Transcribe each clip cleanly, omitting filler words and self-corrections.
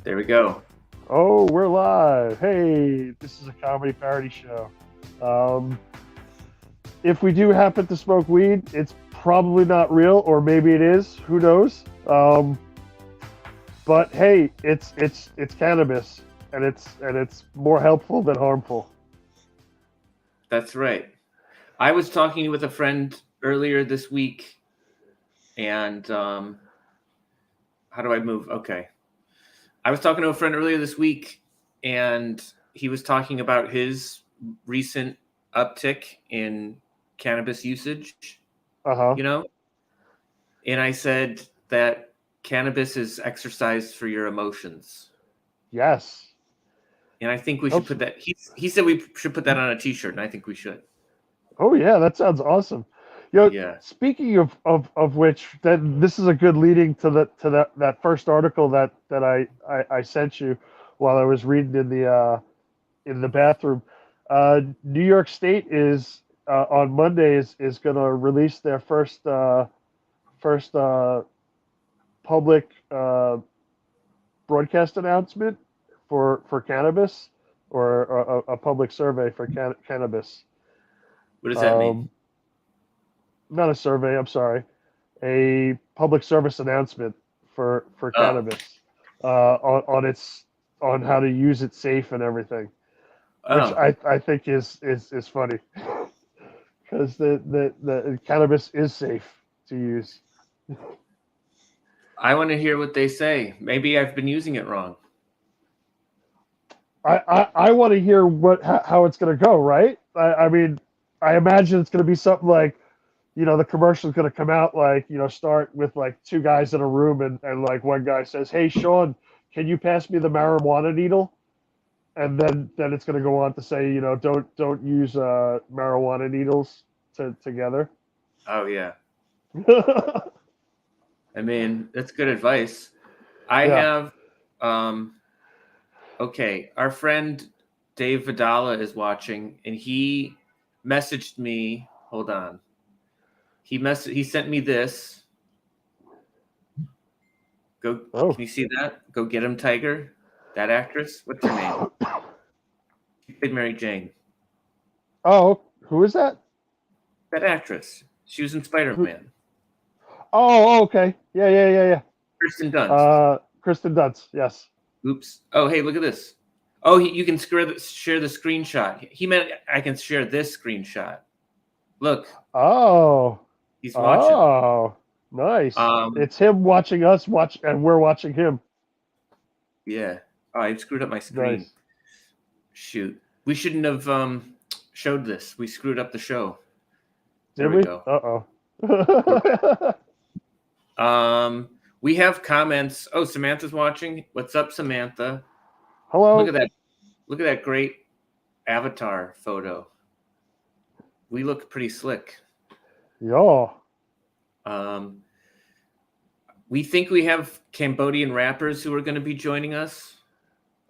There we go. Oh, we're live. Hey, this is a comedy parody show. Um, if we do happen to smoke weed, it's probably not real, or maybe it is. Who knows? But hey, it's cannabis, and it's more helpful than harmful. That's right. I was talking with a friend earlier this week, and how do I move? Okay. I was talking to a friend earlier this week, and he was talking about his recent uptick in cannabis usage, Uh huh. you know? And I said that cannabis is exercise for your emotions. Yes. And I think we should Helps. put that. He said we should put that on a T-shirt, and I think we should. Oh yeah, that sounds awesome. Yeah. Speaking of which, that this is a good leading to that first article that I sent you while I was reading in the bathroom. New York State is on Monday is going to release their first public broadcast announcement for cannabis, or a public survey for cannabis. What does that mean? Um, Not a survey. I'm sorry, a public service announcement for Oh, cannabis, on its on how to use it safe and everything, which oh. I think is funny, because the cannabis is safe to use. I want to hear what they say. Maybe I've been using it wrong. I want to hear how it's going to go. Right? I mean, I imagine it's going to be something like, the commercial is going to come out like, start with like two guys in a room, and like one guy says, "Hey Sean, can you pass me the marijuana needle?" And then it's going to go on to say, don't use marijuana needles together. Oh yeah. I mean, that's good advice. I Yeah. have um okay, our friend Dave Vidala is watching and he messaged me. Hold on. He sent me this. Go Oh. Can you see that? Go get him, Tiger. That actress. What's her name? She played Mary Jane. Oh, who is that? That actress. She was in Who? Spider-Man. Oh, okay. Yeah, yeah, yeah, Kristen yeah. Dunst. Kristen Dunst. Yes. Oops. Oh, hey, look at this. Oh, you can share the screenshot. He meant I can share this screenshot. Look, Oh. he's watching. Oh. Nice. Um, It's him watching us watch, and we're watching him. yeah. Oh, I screwed up my screen. Nice. Shoot. We shouldn't have showed this. We screwed up the show. There Did we we? go. We're Uh-oh. back. We have comments. Oh, Samantha's watching. What's up, Samantha? Look at Hello. that. Look at that great avatar photo. We look pretty slick. Yo. Um, we think we have Cambodian rappers who are going to be joining us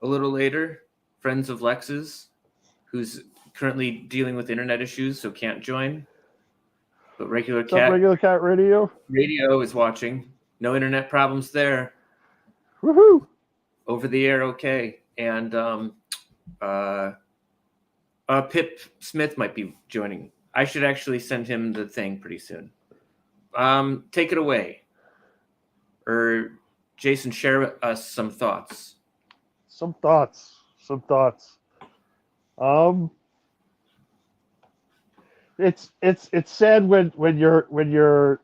a little later. Friends of Lex's, who's currently dealing with internet issues, so can't join. But Regular What's up, Cat Regular Cat Radio? Radio is watching. No internet problems there. Woohoo. Over the air, okay. And uh, Pip Smith might be joining. I should actually send him the thing pretty soon. Take it away. Or Jason, share us some thoughts. Some thoughts. Some thoughts. Um, it's sad when you're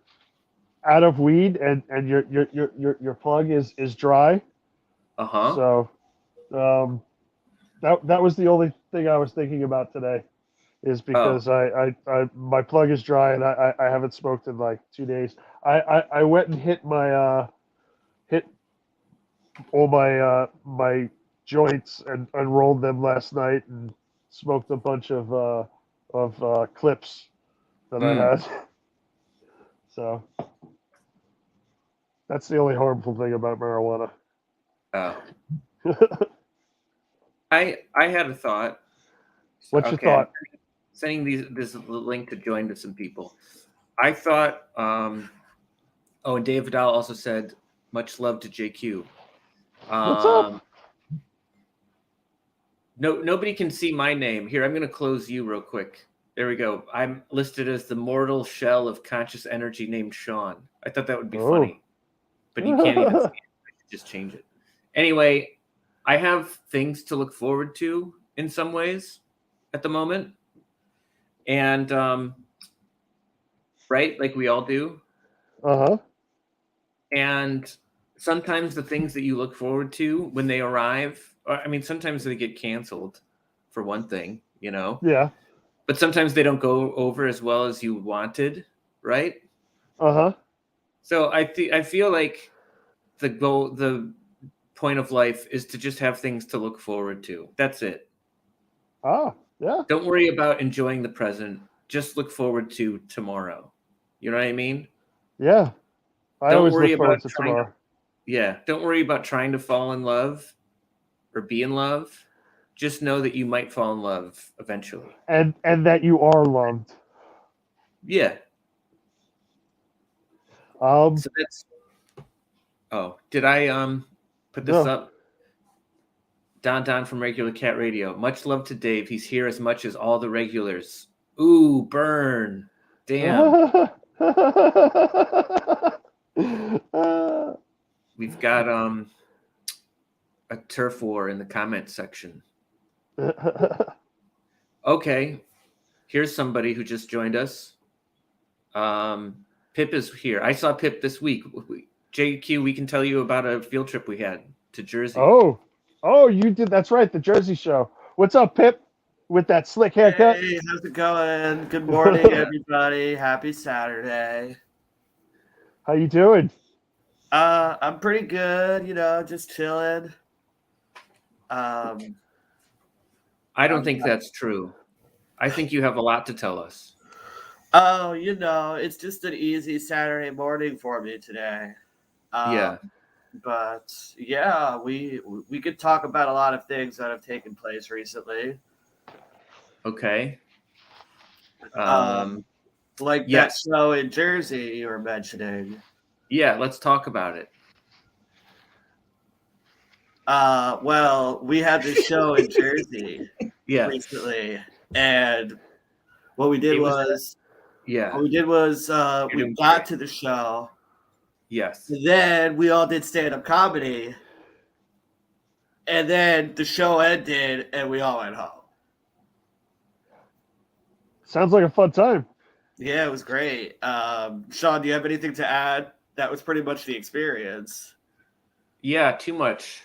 out of weed, and your plug is dry. Uh huh. So, um, that was the only thing I was thinking about today, is Oh, because I my plug is dry, and I haven't smoked in like 2 days. I went and hit all my joints, and rolled them last night, and smoked a bunch of clips that I mm, had. So that's the only harmful thing about marijuana. oh. I had a thought. So, What's your okay, I'm thought? sending this link to join to some people. I thought. Oh, and Dave Vidal also said much love to JQ. What's up? Nobody can see my name. Here, I'm going to close you real quick. There we go. I'm listed as the mortal shell of conscious energy named Sean. I thought that would be funny, but you can't even see it. I should just change it. Anyway, I have things to look forward to in some ways at the moment. And, right, like we all do. Uh-huh. And sometimes the things that you look forward to when they arrive, I mean, sometimes they get canceled for one thing, you know? Yeah. But sometimes they don't go over as well as you wanted, right? Uh-huh. So I feel like the point of life is to just have things to look forward to. That's it. Oh, yeah. Don't worry about enjoying the present. Just look forward to tomorrow. You know what I mean? Yeah. I Don't always worry look forward about to trying tomorrow. don't worry about trying to fall in love or be in love. Just know that you might fall in love eventually. And that you are loved. Yeah. So that's. Oh, did I put this no. up? Don from Regular Cat Radio. Much love to Dave. He's here as much as all the regulars. Ooh, burn. Damn. We've got a turf war in the comment section. Okay. Here's somebody who just joined us. Pip is here. I saw Pip this week. JQ, we can tell you about a field trip we had to Jersey. Oh, you did. That's right. The Jersey Show. What's up, Pip? With that slick haircut? Hey, how's it going? Good morning, everybody. Happy Saturday. How you doing? I'm pretty good, just chilling. I don't think that's true. I think you have a lot to tell us. Oh, it's just an easy Saturday morning for me today. Yeah. But yeah, we could talk about a lot of things that have taken place recently. Okay. Like yes. that show in Jersey you were mentioning. Yeah, let's talk about it. Well, we had this show in Jersey recently, and what we did was we got to the show. Yes. And then we all did stand-up comedy, and then the show ended, and we all went home. Sounds like a fun time. Yeah, it was great. Sean, do you have anything to add? That was pretty much the experience. Yeah, too much.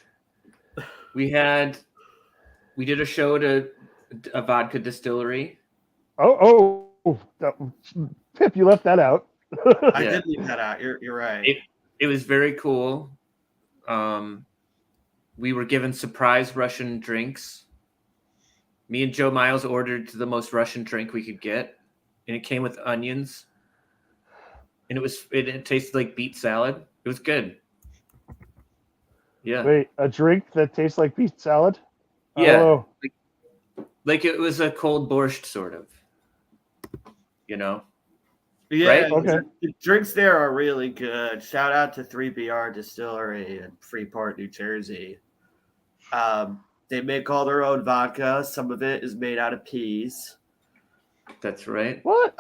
We did a show to a vodka distillery. Pip, you left that out. I did leave that out. You're right. It was very cool. We were given surprise Russian drinks. Me and Joe Miles ordered the most Russian drink we could get, and it came with onions. And it tasted like beet salad. It was good. Yeah. Wait, a drink that tastes like beet salad? Yeah. Oh. Like it was a cold borscht, sort of. Yeah. Right? Okay. The drinks there are really good. Shout out to 3BR Distillery in Freeport, New Jersey. They make all their own vodka. Some of it is made out of peas. That's right. What?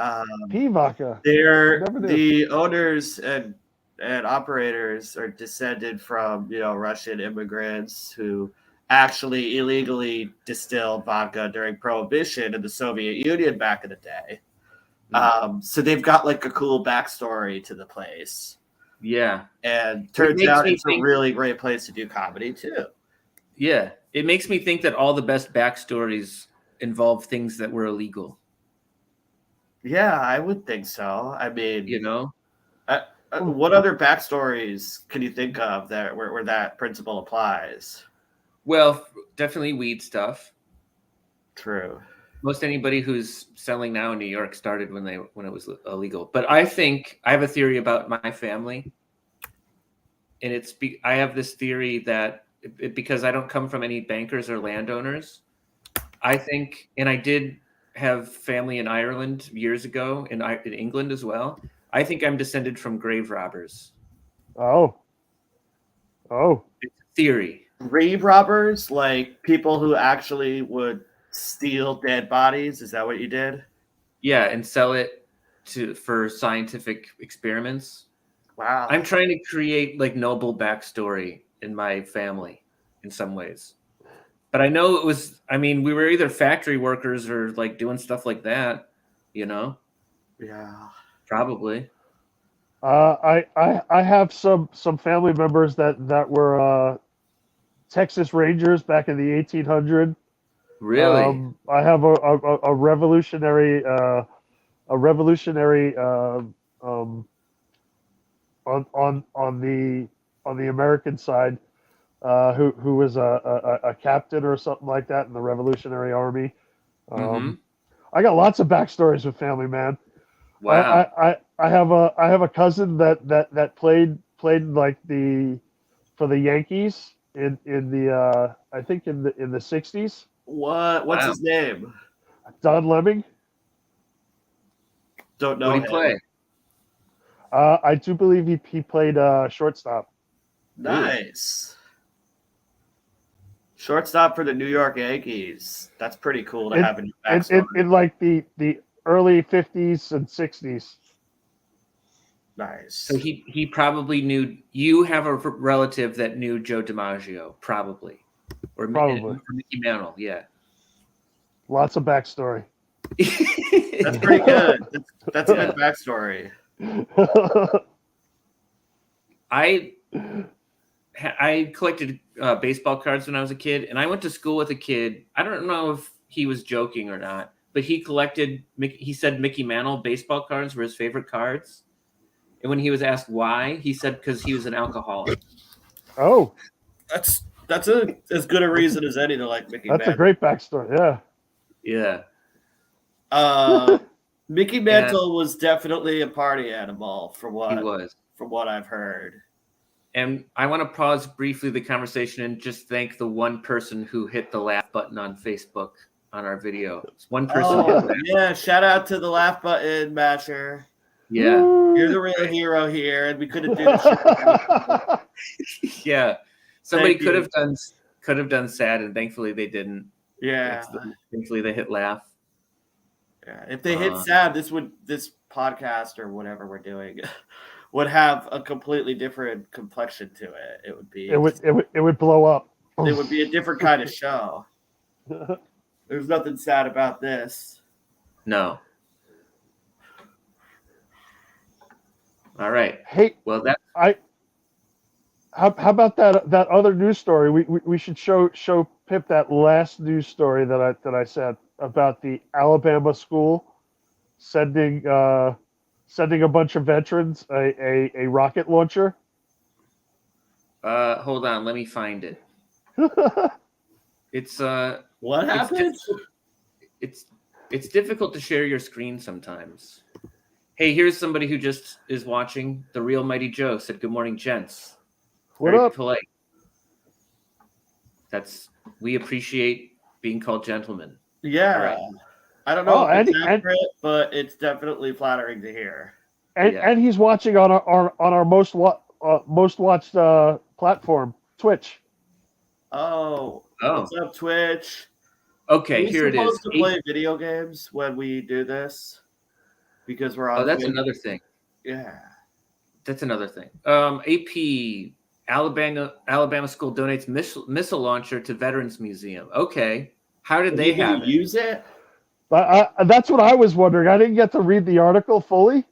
Pea vodka. The owners and operators are descended from Russian immigrants who actually illegally distilled vodka during Prohibition in the Soviet Union back in the day. So they've got like a cool backstory to the place. Yeah. And turns out it's a really great place to do comedy too. Yeah. It makes me think that all the best backstories involve things that were illegal. Yeah, I would think so. I mean, what other backstories can you think of that where that principle applies? Well, definitely weed stuff. True. Most anybody who's selling now in New York started when it was illegal. But I think I have a theory about my family, and I have this theory that because I don't come from any bankers or landowners, I think, and I did have family in Ireland years ago, in England as well. I think I'm descended from grave robbers. Oh. It's a theory. grave robbers, like people who actually would steal dead bodies. Is that what you did? Yeah, and sell it for scientific experiments. Wow. I'm trying to create like noble backstory in my family in some ways. But I know it was, I mean, we were either factory workers or like doing stuff like that, you know? Yeah. Probably. I have some family members that were Texas Rangers back in the 1800s. Really? I have a revolutionary on the American side who was a captain or something like that in the Revolutionary Army. Mm-hmm. I got lots of backstories with family, man. Wow. I have a cousin that played like for the Yankees in the I think in the 60s. What's Wow. his name? Don Lemming. Don't know What do him. you play? I do believe he played shortstop. Nice. Shortstop for the New York Yankees. That's pretty cool to have in your backstory. In like the early 50s and 60s. Nice. So he probably knew, you have a relative that knew Joe DiMaggio, probably. Or Probably. Mickey Mantle, yeah. Lots of backstory. That's pretty good. That's a good backstory. I collected baseball cards when I was a kid, and I went to school with a kid. I don't know if he was joking or not, but he said Mickey Mantle baseball cards were his favorite cards. And when he was asked why, he said because he was an alcoholic. Oh, That's as good a reason as any to like Mickey that's Mantle. a great backstory. Yeah. Yeah. Mickey Mantle was definitely a party animal from He was. From what I've heard. And I want to pause briefly the conversation and just thank the one person who hit the laugh button on Facebook on our video. It's one person. Yeah, shout out to the laugh button masher. Yeah. You're the real hero here, and we couldn't do this. Yeah. Somebody could have done sad, and thankfully they didn't. Yeah. Thankfully they hit laugh. Yeah. If they hit sad, this podcast or whatever we're doing would have a completely different complexion to it. It would be it would blow up. It would be a different kind of show. There's nothing sad about this. No. All right. Hey, well, how about that other news story? We should show Pip that last news story that I said about the Alabama school sending a bunch of veterans a rocket launcher. Hold on, let me find it. It's what happened? It's difficult to share your screen sometimes. Hey, here's somebody who just is watching. The Real Mighty Joe said, "Good morning, gents." What Very up? polite. We appreciate being called gentlemen. Yeah. Right. I don't know if it's accurate, but it's definitely flattering to hear. And he's watching on our most watched platform, Twitch. Oh. What's up, Twitch? Okay, here it is. Are we supposed to play video games when we do this? Because we're on. Oh, that's another thing. Yeah. That's another thing. AP Alabama school donates missile launcher to Veterans Museum. Okay. How did they have it? Use it? That's what I was wondering. I didn't get to read the article fully,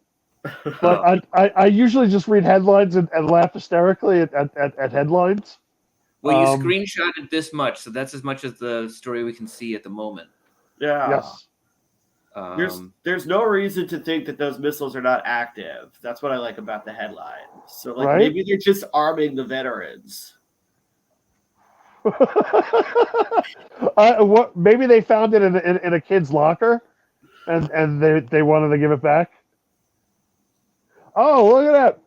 but I usually just read headlines and laugh hysterically at headlines. Well, you screenshotted this much, so that's as much as the story we can see at the moment. Yeah. Yes. There's no reason to think that those missiles are not active. That's what I like about the headline. So right? Maybe they're just arming the veterans. Maybe they found it in a kid's locker, and they wanted to give it back. Oh, look at that!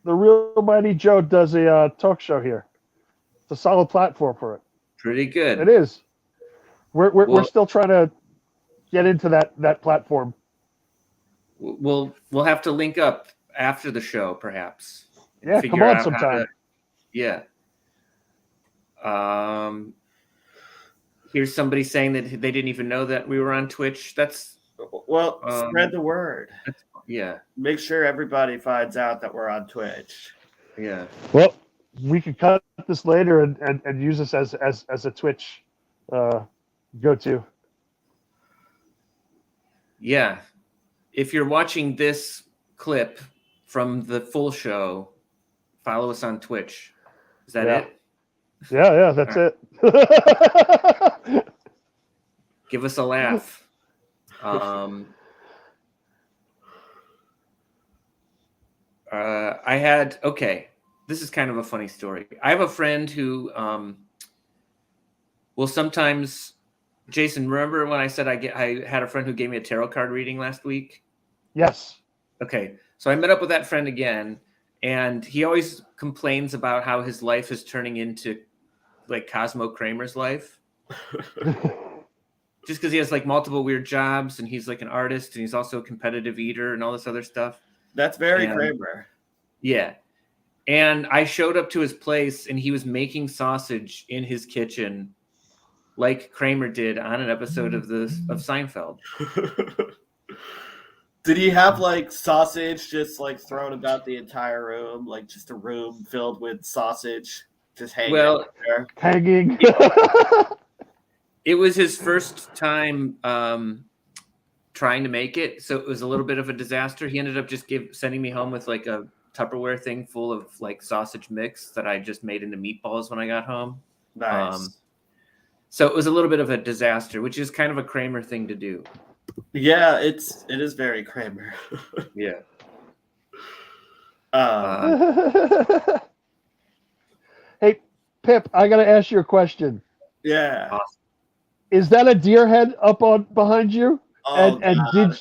The Real Mighty Joe does a talk show here. It's a solid platform for it. Pretty good. It is. We're still trying to get into that platform. We'll have to link up after the show, perhaps. Yeah, come on sometime. Yeah. Here's somebody saying that they didn't even know that we were on Twitch. That's spread the word. Yeah. Make sure everybody finds out that we're on Twitch. Yeah. Well, we could cut this later and use this as a Twitch go-to. Yeah. If you're watching this clip from the full show, follow us on Twitch. Is that it? Yeah, that's it. Give us a laugh. This is kind of a funny story. I have a friend who will sometimes, Jason, remember when I said I had a friend who gave me a tarot card reading last week? Yes. Okay. So I met up with that friend again, and he always complains about how his life is turning into like Cosmo Kramer's life. Just because he has like multiple weird jobs, and he's like an artist, and he's also a competitive eater and all this other stuff. That's very Kramer. Yeah. And I showed up to his place, and he was making sausage in his kitchen like Kramer did on an episode of Seinfeld. Did he have like sausage just like thrown about the entire room, like just a room filled with sausage just hanging there? Hanging. It was his first time trying to make it, so it was a little bit of a disaster. He ended up just sending me home with like a Tupperware thing full of like sausage mix that I just made into meatballs when I got home. Nice. So it was a little bit of a disaster, which is kind of a Kramer thing to do. Yeah, it is very Kramer. Yeah. Hey, Pip, I gotta ask you a question. Yeah. Awesome. Is that a deer head up on behind you? Oh, and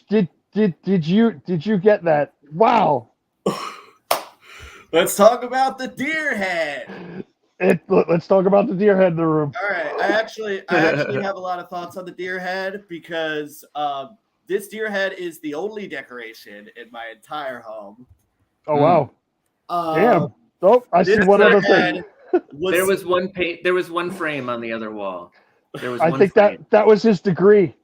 did you get that? Wow. Let's talk about the deer head. Let's talk about the deer head in the room. All right. I actually have a lot of thoughts on the deer head because this deer head is the only decoration in my entire home. Oh wow. Damn. Oh, I see one other thing. There was one frame on the other wall. I think that was his degree.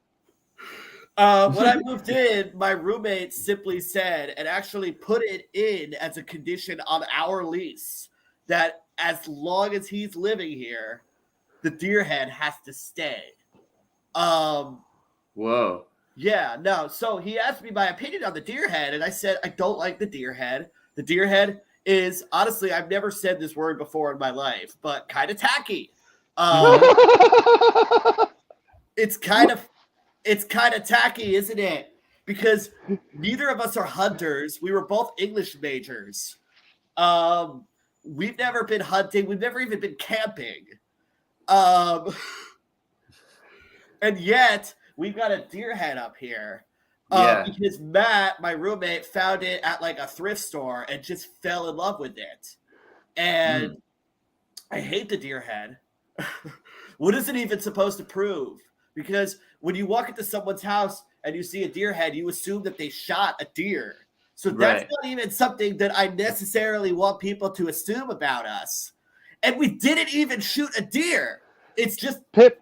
When I moved in, my roommate simply said and actually put it in as a condition on our lease that as long as he's living here, the deer head has to stay. Whoa. Yeah, no. So he asked me my opinion on the deer head, and I said I don't like the deer head. The deer head is honestly, I've never said this word before in my life, but kind of tacky. It's kind of tacky, isn't it? Because neither of us are hunters. We were both English majors. We've never been hunting. We've never even been camping. And yet we've got a deer head up here. Because Matt, my roommate, found it at like a thrift store and just fell in love with it. And I hate the deer head. What is it even supposed to prove? Because when you walk into someone's house and you see a deer head, you assume that they shot a deer. So that's not even something that I necessarily want people to assume about us. And we didn't even shoot a deer. It's just Pip.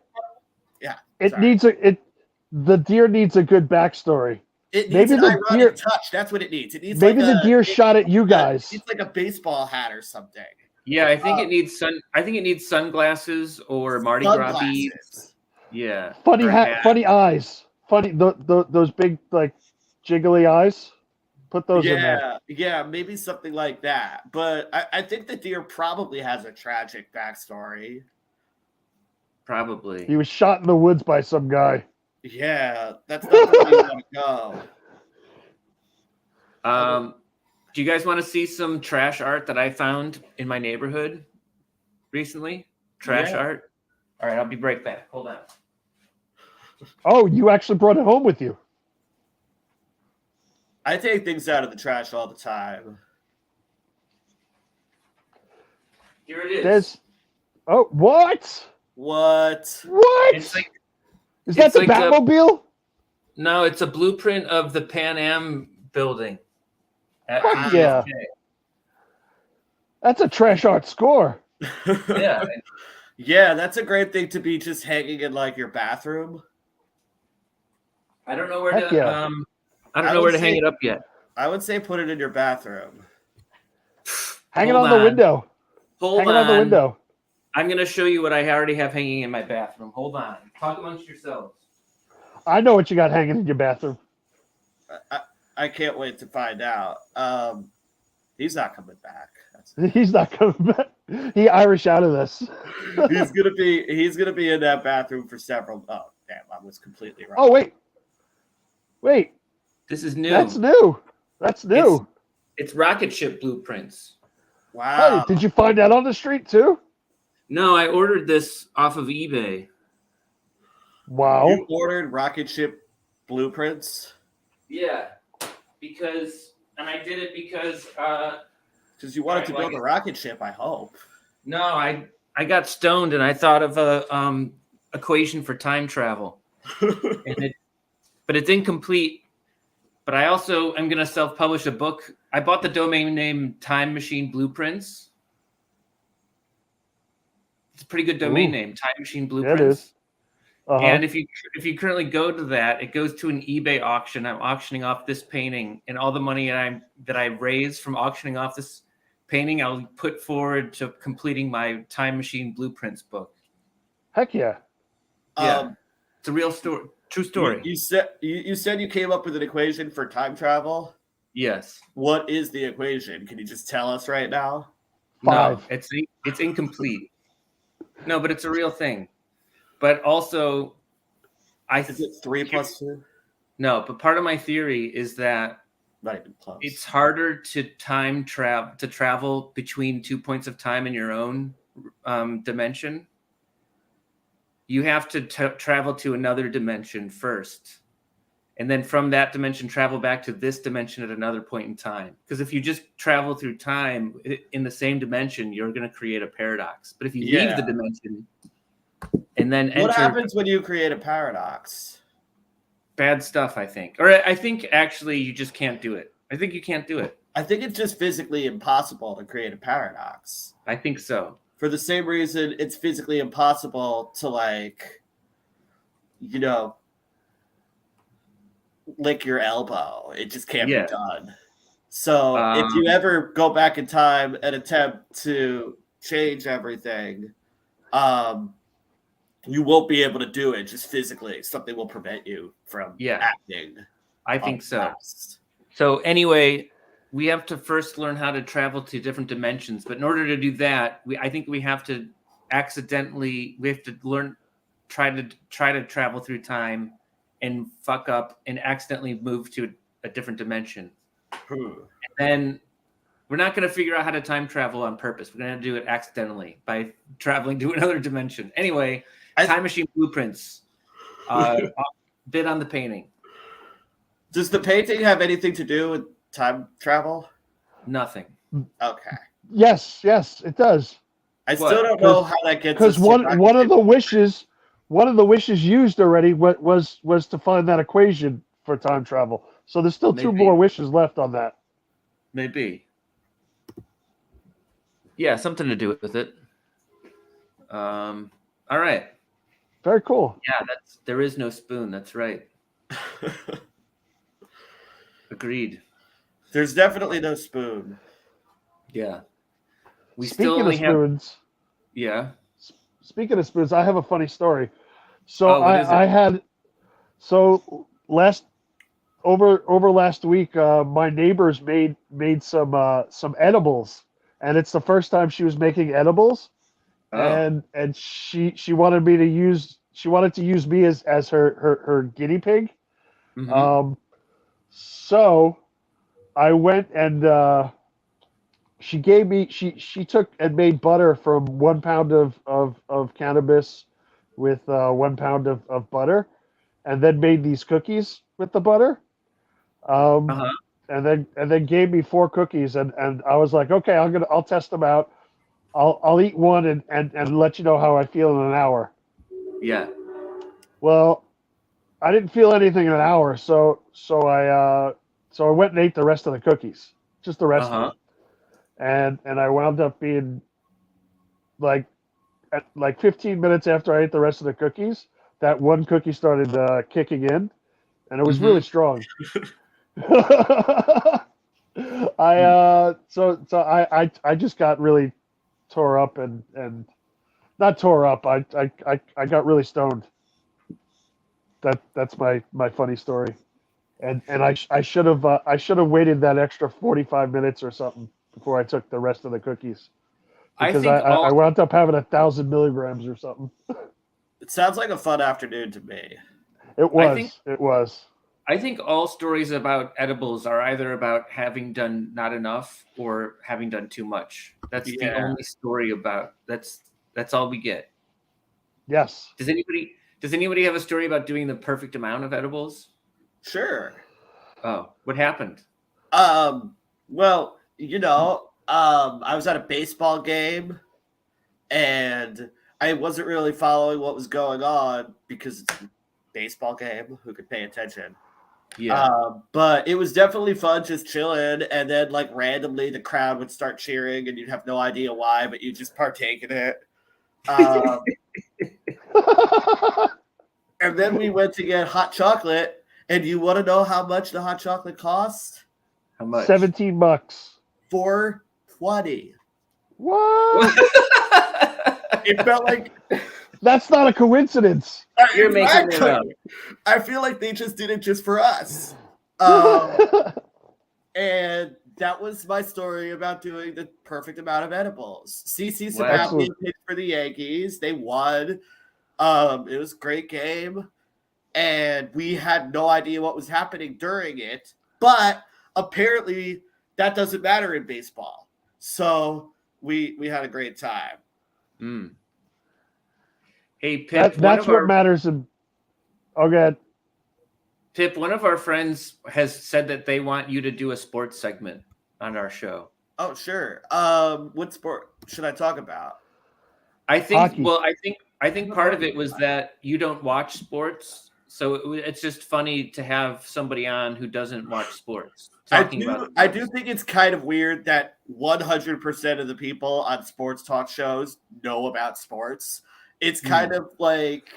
Yeah. The deer needs a good backstory. It needs an ironic touch. That's what it needs. It needs maybe the deer shot at you guys. It's like a baseball hat or something. Yeah, I think it needs sunglasses or Mardi Gras beads. Yeah. Funny hat, funny eyes. Funny those big like jiggly eyes. Put those in there. Yeah, maybe something like that. But I think the deer probably has a tragic backstory. Probably. He was shot in the woods by some guy. Yeah, that's not where we want to go. Do you guys want to see some trash art that I found in my neighborhood recently? Trash art? All right, I'll be right back. Hold on. Oh, you actually brought it home with you. I take things out of the trash all the time. Here it is. What? What? It's like, is that the Batmobile? No, it's a blueprint of the Pan Am building. Heck yeah. That's a trash art score. Yeah. Yeah, that's a great thing to be just hanging in like your bathroom. I don't know where Heck to yeah. I don't I know would where to say- hang it up yet. I would say put it in your bathroom. Hang it Hold on the window. Hold Hang it on the on. window. I'm going to show you what I already have hanging in my bathroom. Hold on. Talk amongst yourselves. I know what you got hanging in your bathroom. I can't wait to find out. He's not coming back. He's not coming back. He Irish out of this. He's gonna be in that bathroom for several. Oh damn! I was completely wrong. Oh wait. This is new. That's new. That's new. It's rocket ship blueprints. Wow! Hey, did you find that on the street too? No, I ordered this off of eBay. Wow. You ordered rocket ship blueprints Yeah, and I did it because because you wanted to build a rocket ship. I hope. no, I got stoned and I thought of a equation for time travel, but it's incomplete. But I also am going to self-publish a book. I bought the domain name Time Machine Blueprints. It's a pretty good domain name, Time Machine Blueprints. It is. Uh-huh. And if you currently go to that, it goes to an eBay auction. I'm auctioning off this painting, and all the money that I raise from auctioning off this painting, I'll put forward to completing my Time Machine Blueprints book. Heck yeah. Yeah, it's a real story, true story. You said you came up with an equation for time travel. Yes. What is the equation? Can you just tell us right now? 5. No, it's incomplete. No, but it's a real thing. But also, Is it 3 plus 2? No, but part of my theory is that Not even close. it's harder to travel between 2 points of time in your own dimension. You have to travel to another dimension first, and then from that dimension travel back to this dimension at another point in time. Because if you just travel through time in the same dimension, you're going to create a paradox. But if you leave the dimension and then what happens when you create a paradox? Bad stuff, I think. Or I think actually you just can't do it. I think you can't do it. I think it's just physically impossible to create a paradox. I think so. For the same reason it's physically impossible to lick your elbow. It just can't be done. So if you ever go back in time and attempt to change everything, you won't be able to do it just physically. Something will prevent you from acting. I think so. So anyway, we have to first learn how to travel to different dimensions. But in order to do that, I think we have to try to travel through time and fuck up and accidentally move to a different dimension. And then we're not going to figure out how to time travel on purpose. We're going to do it accidentally by traveling to another dimension. Anyway, Time Machine Blueprints. Bid on the painting. Does the painting have anything to do with time travel? Nothing. Okay. Yes, it does. I still don't know how that gets. Because one of the wishes used already was to find that equation for time travel. So there's still 2 more wishes left on that. Maybe. Yeah, something to do with it. All right. Very cool. Yeah, there is no spoon. That's right. Agreed. There's definitely no spoon. Yeah. Speaking of spoons. Yeah. Speaking of spoons, I have a funny story. So last week, my neighbors made some edibles, and it's the first time she was making edibles, and she wanted to use me as her guinea pig. Mm-hmm. So I went and she took and made butter from 1 pound of cannabis with 1 pound of butter, and then made these cookies with the butter. And then gave me 4 cookies, and I was like, okay, I'll test them out. I'll eat one and let you know how I feel in an hour. Yeah. Well, I didn't feel anything in an hour, so I went and ate the rest of the cookies, just the rest of them, and I wound up being like at like 15 minutes after I ate the rest of the cookies, that one cookie started kicking in, and it was really strong. I just got really tore up and not tore up. I got really stoned. That's my funny story. And I should have waited that extra 45 minutes or something before I took the rest of the cookies, I because think I wound up having 1,000 milligrams or something. It sounds like a fun afternoon to me. It was. I think all stories about edibles are either about having done not enough or having done too much. That's the only story about. That's all we get. Yes. Does anybody have a story about doing the perfect amount of edibles? Sure. Oh, what happened? Well, I was at a baseball game and I wasn't really following what was going on because it's a baseball game. Who could pay attention? Yeah. But it was definitely fun just chilling, and then like randomly the crowd would start cheering and you'd have no idea why, but you just partake in it. And then we went to get hot chocolate, and you want to know how much the hot chocolate cost? How much? $17. $4.20. What? It felt like that's not a coincidence. You're making it up. I feel like they just did it just for us. And that was my story about doing the perfect amount of edibles. CC Sabathia picked for the Yankees. They won. It was a great game. And we had no idea what was happening during it. But apparently that doesn't matter in baseball. So we had a great time. Mm. Hey, Pip. That's what matters. Okay. Pip, one of our friends has said that they want you to do a sports segment on our show. Oh, sure. What sport should I talk about? I think. Hockey. Well, I think part of it was that you don't watch sports, so it's just funny to have somebody on who doesn't watch sports. I do think it's kind of weird that 100% of the people on sports talk shows know about sports. It's kind of like,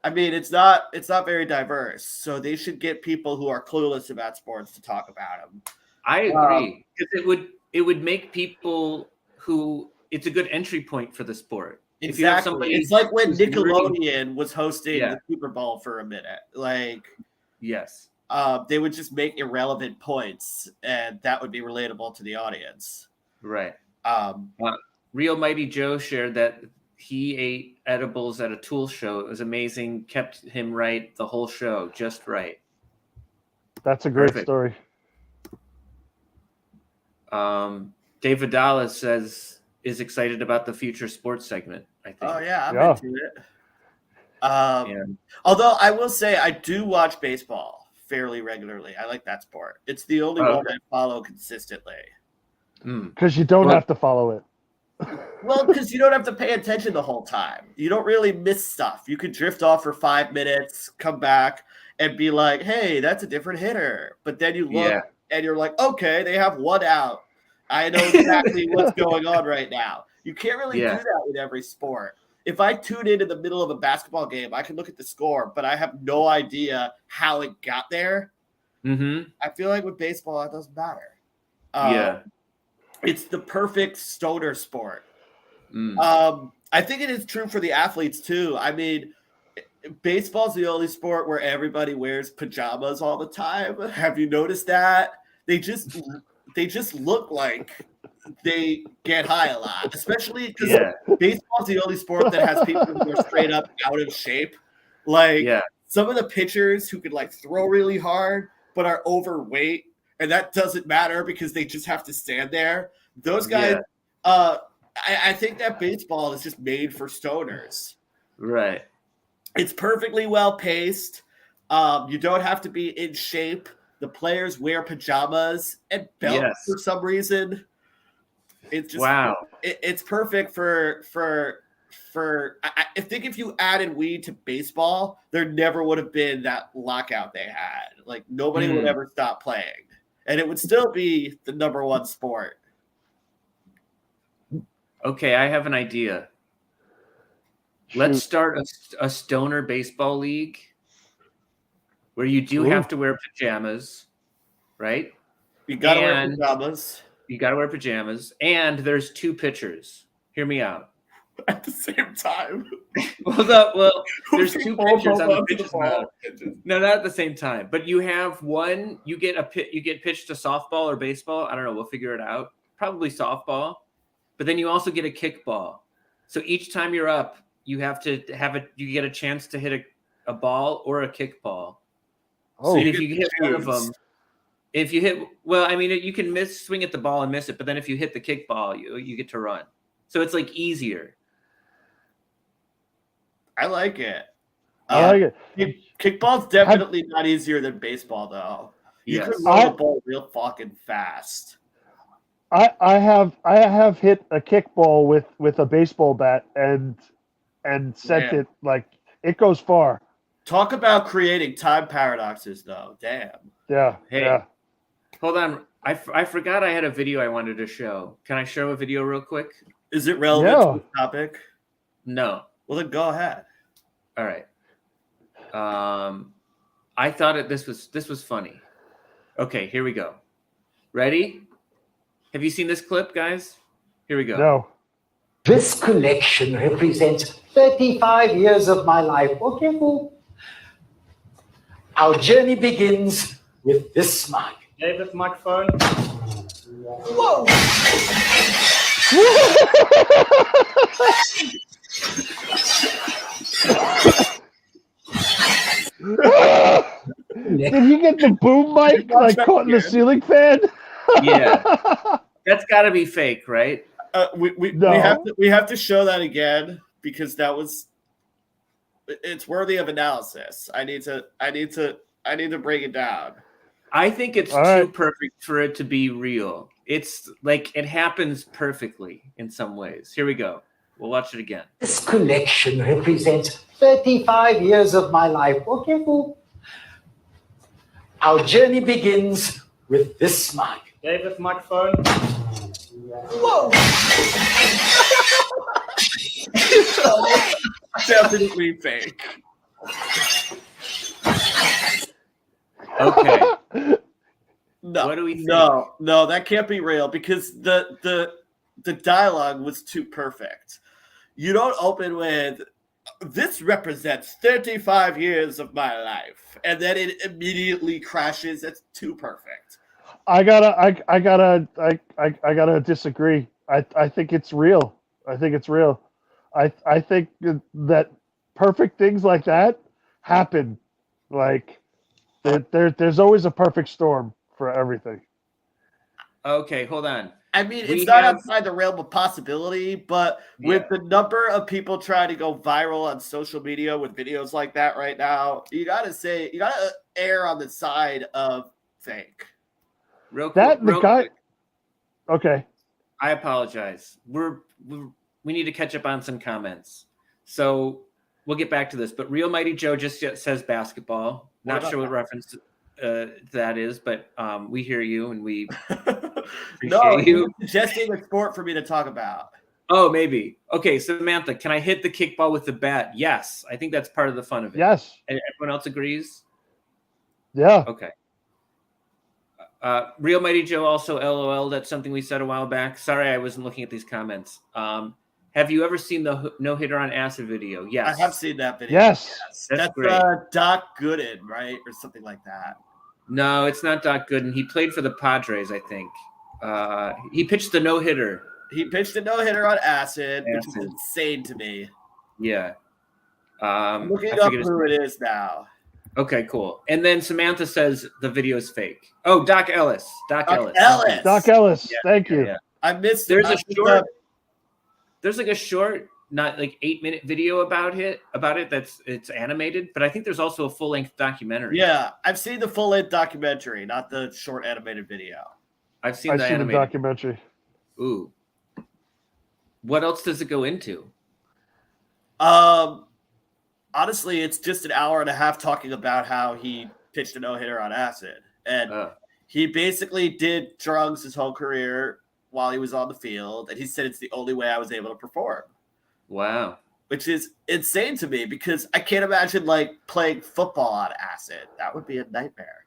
I mean, it's not very diverse. So they should get people who are clueless about sports to talk about them. I agree, because it would make people who it's a good entry point for the sport. Exactly. If you have somebody, it's like when Nickelodeon was hosting the Super Bowl for a minute. Like, yes. They would just make irrelevant points, and that would be relatable to the audience. Right. Real Mighty Joe shared that he ate edibles at a Tool show. It was amazing. Kept him right the whole show, just right. That's a great story. Dave Vidala is excited about the future sports segment, I think. Oh, yeah, I'm into it. Although I will say I do watch baseball fairly regularly. I like that sport. It's the only one I follow consistently. Because you don't have to follow it. Well, because you don't have to pay attention the whole time. You don't really miss stuff. You could drift off for 5 minutes, come back, and be like, hey, that's a different hitter. But then you look and you're like, okay, they have one out. I know exactly what's going on right now. You can't really do that with every sport. If I tune in the middle of a basketball game, I can look at the score, but I have no idea how it got there. Mm-hmm. I feel like with baseball, it doesn't matter. It's the perfect stoner sport. I think it is true for the athletes, too. I mean, baseball's the only sport where everybody wears pajamas all the time. Have you noticed that? They just look like they get high a lot, especially because baseball's the only sport that has people who are straight up out of shape. Like some of the pitchers who could like throw really hard but are overweight, and that doesn't matter because they just have to stand there. Those guys, I think that baseball is just made for stoners. Right. It's perfectly well paced. You don't have to be in shape. The players wear pajamas and belts for some reason. It's just it's perfect for I think if you added weed to baseball, there never would have been that lockout they had. Like nobody would ever stop playing, and it would still be the number one sport. Okay, I have an idea. Let's Shoot. start a stoner baseball league where you do have to wear pajamas, right? You gotta wear And pajamas you got to wear pajamas, and there's 2 pitchers. Hear me out. at the same time. Well, there's 2 Both pitchers on hold the on to the pitcher's ball. mound. No, not at the same time. But you have one. You get pitched to softball or baseball. I don't know. We'll figure it out. Probably softball. But then you also get a kickball. So each time you're up, you have to you get a chance to hit a ball or a kickball. Oh, So if you hit one of them, if you hit, well, I mean, you can swing at the ball and miss it, but then if you hit the kickball, you get to run. So it's like easier. I like it. I like it. Kickball's definitely not easier than baseball, though. You Yes. can roll the ball real fucking fast. I have hit a kickball with a baseball bat and sent Man. it like it goes far. Talk about creating time paradoxes, though. Damn. Yeah. Hey. Yeah. Hold on. I forgot I had a video I wanted to show. Can I show a video real quick? Is it relevant to the topic? No. Well, then go ahead. All right. I thought this was funny. Okay, here we go. Ready? Have you seen this clip, guys? Here we go. No. This collection represents 35 years of my life. Okay, cool. Our journey begins with this mic. David, microphone. Whoa! Did you get the boom mic like caught in the ceiling fan? Yeah. That's got to be fake, right? We have to show that again because it's worthy of analysis. I need to break it down. I think it's too perfect for it to be real. It's like it happens perfectly in some ways. Here we go. We'll watch it again. This collection represents 35 years of my life. Okay, cool. Our journey begins with this mic. David, microphone. Whoa! Definitely fake. Okay. No, what do we think? No, that can't be real because the dialogue was too perfect. You don't open with "This represents 35 years of my life," and then it immediately crashes. That's too perfect. I gotta disagree. I think it's real. I think it's real. I think that perfect things like that happen. Like there's always a perfect storm for everything. Okay, hold on. I mean, it's not outside the realm of possibility, but with the number of people trying to go viral on social media with videos like that right now, you gotta err on the side of fake. Real quick. Okay. I apologize. We need to catch up on some comments. So we'll get back to this. But Real Mighty Joe just says basketball. Not sure what reference that is, but we hear you and we appreciate you. Suggesting a sport for me to talk about. Oh, maybe. Okay, Samantha, can I hit the kickball with the bat? Yes. I think that's part of the fun of it. Yes. And everyone else agrees? Yeah. Okay. Real Mighty Joe also LOL. That's something we said a while back. Sorry, I wasn't looking at these comments. Have you ever seen the No Hitter on Acid video? Yes. I have seen that video. Yes. That's great. Doc Gooden, right? Or something like that. No, it's not Doc Gooden. He played for the Padres, I think. He pitched the no-hitter. He pitched a no-hitter on acid, which is insane to me. Yeah. I'm looking up who it is now. Okay, cool. And then Samantha says the video is fake. Oh, Doc Ellis. Doc Ellis. Doc Ellis. Yeah, Thank you. Yeah. I missed. There's like a short, not like 8-minute video about it. It's animated, but I think there's also a full-length documentary. Yeah, I've seen the full-length documentary, not the short animated video. I've seen the animated documentary. Ooh. What else does it go into? Honestly, it's just an hour and a half talking about how he pitched a no-hitter on acid. And he basically did drugs his whole career while he was on the field. And he said it's the only way I was able to perform. Wow. which is insane to me because I can't imagine like playing football on acid. That would be a nightmare.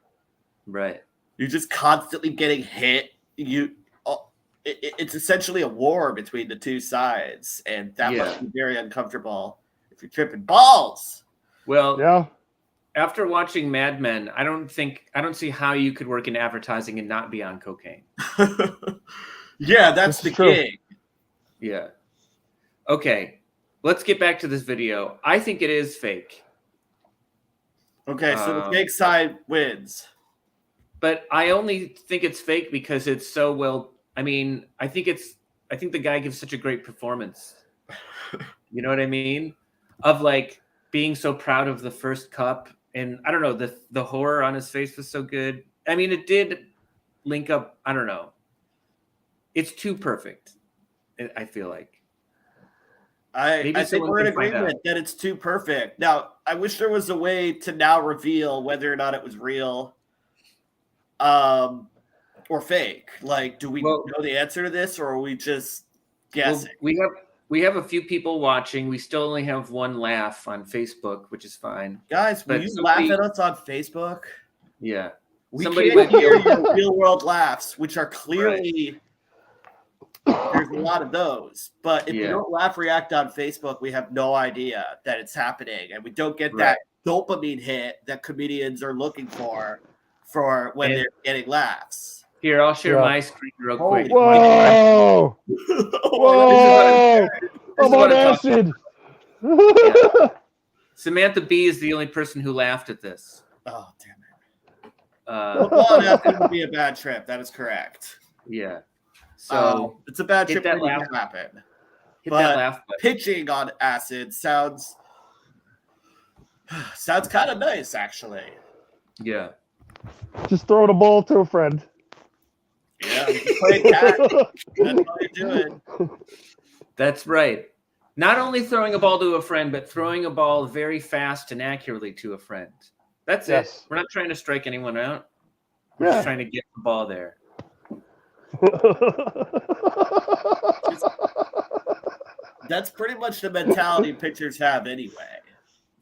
Right. You're just constantly getting hit. It's essentially a war between the two sides, and that must be very uncomfortable if you're tripping balls. Well, Yeah. After watching Mad Men, I don't see how you could work in advertising and not be on cocaine. Yeah, that's the true. gig. Yeah. Okay. Let's get back to this video. I think it is fake. Okay, so the fake side wins. But I only think it's fake because it's so well. I mean, I think the guy gives such a great performance. You know what I mean? Of like being so proud of the first cup, and I don't know, the horror on his face was so good. I mean, it did link up. I don't know. It's too perfect. I feel like. I think we're in agreement that it's too perfect. Now, I wish there was a way to now reveal whether or not it was real. Or fake. Like, do we know the answer to this, or are we just guessing? Well, we have a few people watching. We still only have one laugh on Facebook, which is fine. Guys, will you laugh at us on Facebook? Yeah. We can't hear your real world laughs, which are clearly there's a lot of those. But if you don't laugh react on Facebook, we have no idea that it's happening, and we don't get that dopamine hit that comedians are looking for when they're getting laughs. Here, I'll share my screen real quick. Whoa! Whoa! I'm on acid. Samantha B is the only person who laughed at this. Oh, damn it. Well, that would be a bad trip. That is correct. Yeah. So it's a bad trip when it happen. Hit that laugh button. Pitching on acid sounds kind of nice, actually. Yeah. Just throw the ball to a friend. Yeah, play cat. That's all you're doing. That's right. Not only throwing a ball to a friend, but throwing a ball very fast and accurately to a friend. That's it. We're not trying to strike anyone out. We're just trying to get the ball there. That's pretty much the mentality pitchers have anyway.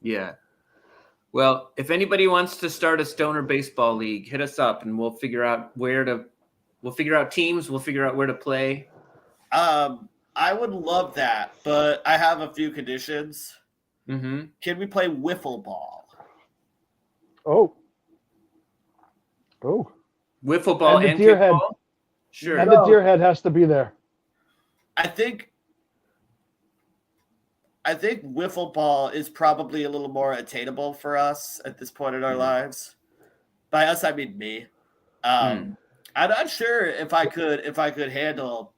Yeah. Well, if anybody wants to start a stoner baseball league, hit us up and we'll figure out teams, we'll figure out where to play. I would love that, but I have a few conditions. Mm-hmm. Can we play wiffle ball? Oh. Wiffle ball and deer head. Kickball? Sure. And the deer head has to be there. I think wiffle ball is probably a little more attainable for us at this point in our lives. By us, I mean me. I'm not sure if I could handle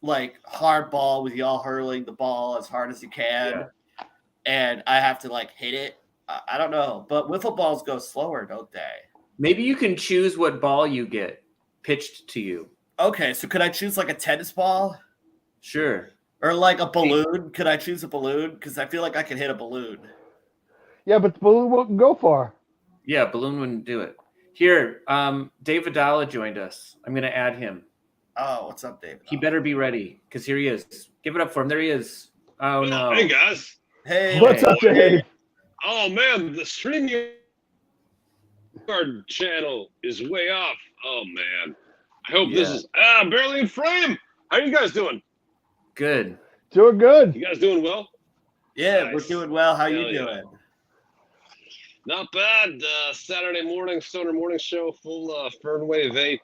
like hard ball with y'all hurling the ball as hard as you can, and I have to like hit it. I don't know, but wiffle balls go slower, don't they? Maybe you can choose what ball you get pitched to you. Okay, so could I choose like a tennis ball? Sure. Or like a balloon? Could I choose a balloon? Because I feel like I can hit a balloon. Yeah, but the balloon won't go far. Yeah, balloon wouldn't do it. Here, Dave Vidala joined us. I'm going to add him. Oh, what's up, Dave? He better be ready because here he is. Give it up for him. There he is. Oh, no. Hey, guys. Hey. What's up, Dave? Oh, man, the StreamYard channel is way off. Oh, man. I hope this is barely in frame. How are you guys doing? Good. Doing good. You guys doing well? Yeah, nice. We're doing well. How you doing? Not bad. Saturday morning, Stoner Morning Show, full Fernway vape.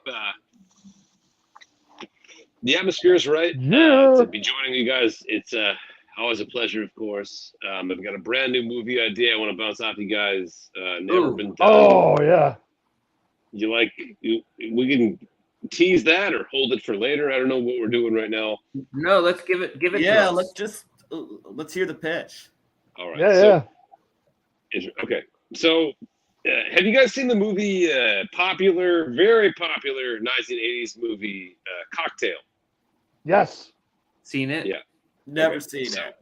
The atmosphere is right. To be joining you guys, it's always a pleasure, of course. I've got a brand new movie idea I want to bounce off you guys. Never been done. Oh, yeah. We can tease that or hold it for later. I don't know what we're doing right now. No, let's give it. Yeah, let's hear the pitch. All right. Yeah. Okay. So, have you guys seen the movie, very popular 1980s movie, Cocktail? Yes. Seen it? Yeah. Never seen it.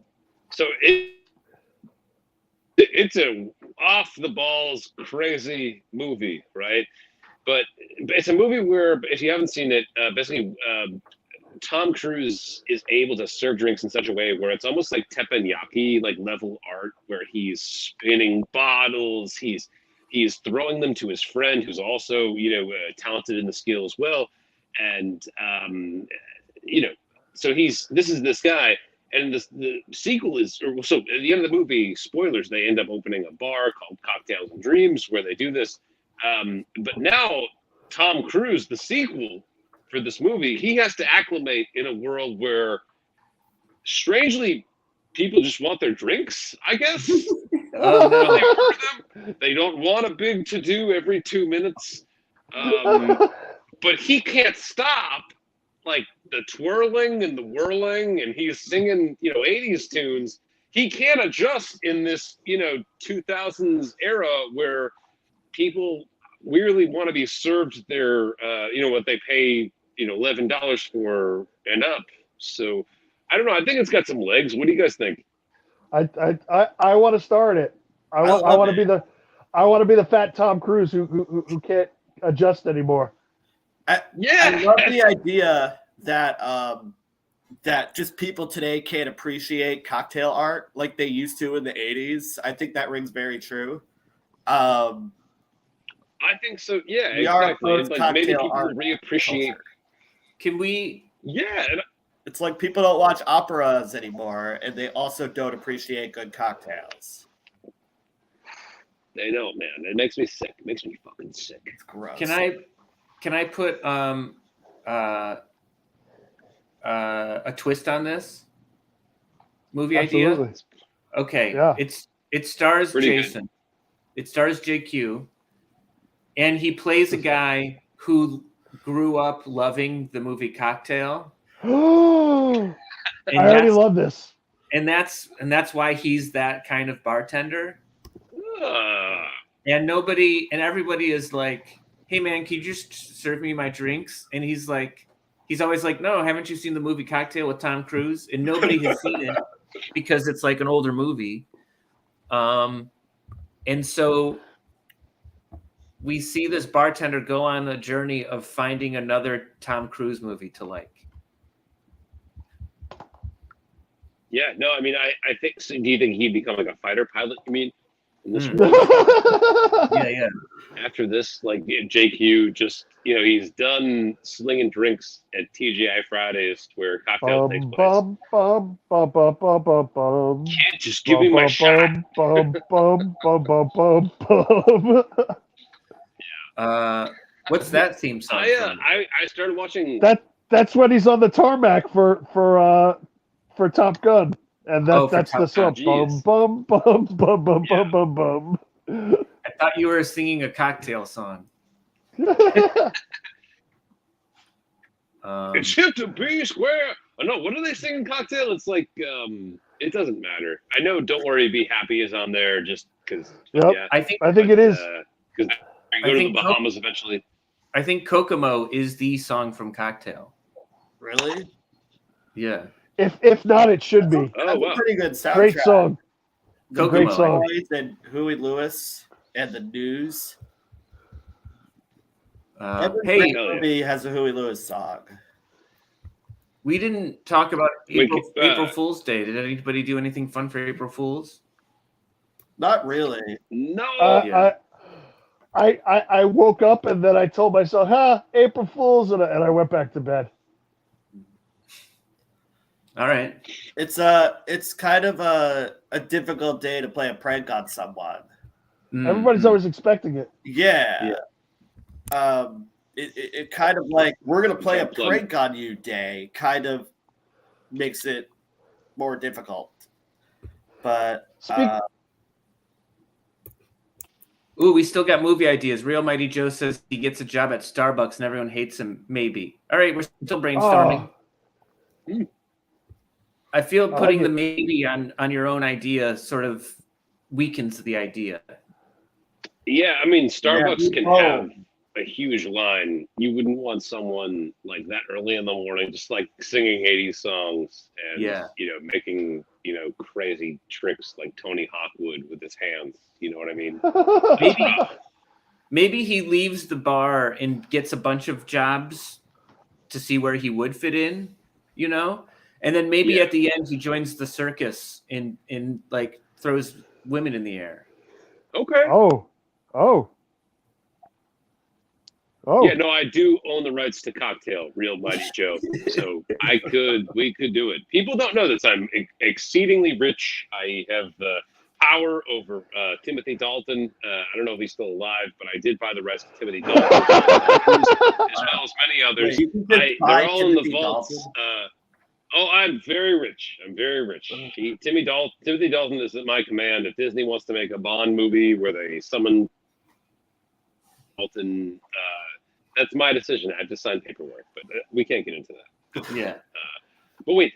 So it's a off the balls crazy movie, right? But it's a movie where, if you haven't seen it, basically Tom Cruise is able to serve drinks in such a way where it's almost like teppanyaki like level art, where he's spinning bottles, he's throwing them to his friend who's also talented in the skill as well, and so this is this guy. And the sequel is, so at the end of the movie, spoilers, they end up opening a bar called Cocktails and Dreams where they do this. But now Tom Cruise, the sequel for this movie, he has to acclimate in a world where, strangely, people just want their drinks, I guess. Oh, no. They order them. They don't want a big to-do every 2 minutes. But he can't stop. Like the twirling and the whirling, and he's singing, 80s tunes. He can't adjust in this, 2000s era where people weirdly want to be served their, what they pay, $11 for and up. So I don't know. I think it's got some legs. What do you guys think? I want to start it. I want to be the fat Tom Cruise who can't adjust anymore. I love the idea that that just people today can't appreciate cocktail art like they used to in the 80s. I think that rings very true. I think so. Yeah, we exactly. are Like maybe people art reappreciate. culture. Can we? Yeah. It's like people don't watch operas anymore, and they also don't appreciate good cocktails. They don't, man. It makes me sick. It makes me fucking sick. It's gross. Can I put a twist on this movie Absolutely. idea? Okay. Yeah. It stars Pretty Jason. Good. It stars JQ, and he plays a guy who grew up loving the movie Cocktail. I already love this. And that's why he's that kind of bartender. And everybody is like, "Hey man, can you just serve me my drinks?" And he's always like, "No, haven't you seen the movie Cocktail with Tom Cruise?" And nobody has seen it because it's like an older movie. And so we see this bartender go on a journey of finding another Tom Cruise movie to like. Yeah, no, I mean, I think. So do you think he'd become like a fighter pilot? You mean? In this Yeah. After this, like JQ, just he's done slinging drinks at TGI Fridays where Cocktail takes place. Can't just give me my shot. What's that theme song? I started watching. That's when he's on the tarmac for Top Gun, and that's the song. Bum bum bum bum bum bum bum bum. I thought you were singing a cocktail song. It's hip to B square. Oh no, what are they singing Cocktail? It's like it doesn't matter. I know Don't Worry Be Happy is on there just because. Yep. Yeah, I think it is. Because you go to the Bahamas eventually. I think Kokomo is the song from Cocktail. Really? Yeah. If not, it should be. That's a pretty good soundtrack. Great song. Kokomo. Great song. And Huey Lewis and the News. Every Hey, movie has a Huey Lewis song. we didn't talk about April Fool's Day. Did anybody do anything fun for April Fool's? Not really. No. I woke up and then I told myself, April Fool's, and I went back to bed. All right. It's kind of a difficult day to play a prank on someone. Everybody's always expecting it. Yeah. It kind of like, we're gonna play a prank on you day kind of makes it more difficult. But we still got movie ideas. Real Mighty Joe says he gets a job at Starbucks and everyone hates him. Maybe. All right, we're still brainstorming. I feel putting the maybe on your own idea sort of weakens the idea. Yeah, I mean, Starbucks can have a huge line. You wouldn't want someone like that early in the morning, just like singing 80s songs and making crazy tricks like Tony Hawk would with his hands. You know what I mean? Maybe he leaves the bar and gets a bunch of jobs to see where he would fit in, you know? And then maybe Yeah. at the end he joins the circus and like throws women in the air. Okay. Oh. Yeah, no, I do own the rights to Cocktail, Real Mighty Joe. So we could do it. People don't know this. I'm exceedingly rich. I have the power over Timothy Dalton. I don't know if he's still alive, but I did buy the rights to Timothy Dalton, as well as many others. Wait, you could buy They're all in the Timothy vaults. Dalton? I'm very rich. I'm very rich. Timothy Dalton is at my command. If Disney wants to make a Bond movie where they summon Dalton, that's my decision. I have to sign paperwork, but we can't get into that. Yeah. But wait,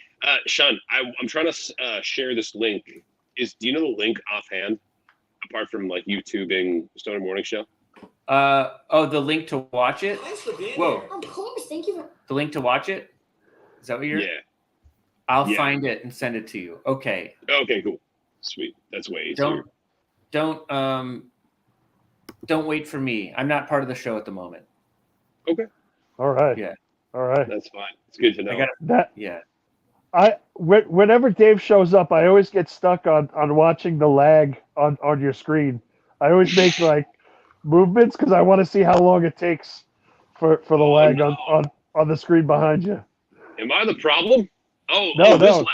Sean, I'm trying to share this link. Do you know the link offhand? Apart from like YouTubing Stoner Morning Show. The link to watch it. Thanks for being Whoa. here. Of course, thank you. The link to watch it. Is that what you're? Yeah. I'll Yeah. find it and send it to you. Okay. Okay. Cool. Sweet. That's way easier. Don't wait for me. I'm not part of the show at the moment. Okay. All right. Yeah. All right. That's fine. It's good to know. I got That yeah. whenever Dave shows up, I always get stuck on watching the lag on your screen. I always make like movements because I want to see how long it takes for the lag no. on the screen behind you. Am I the problem? No, this no. lag.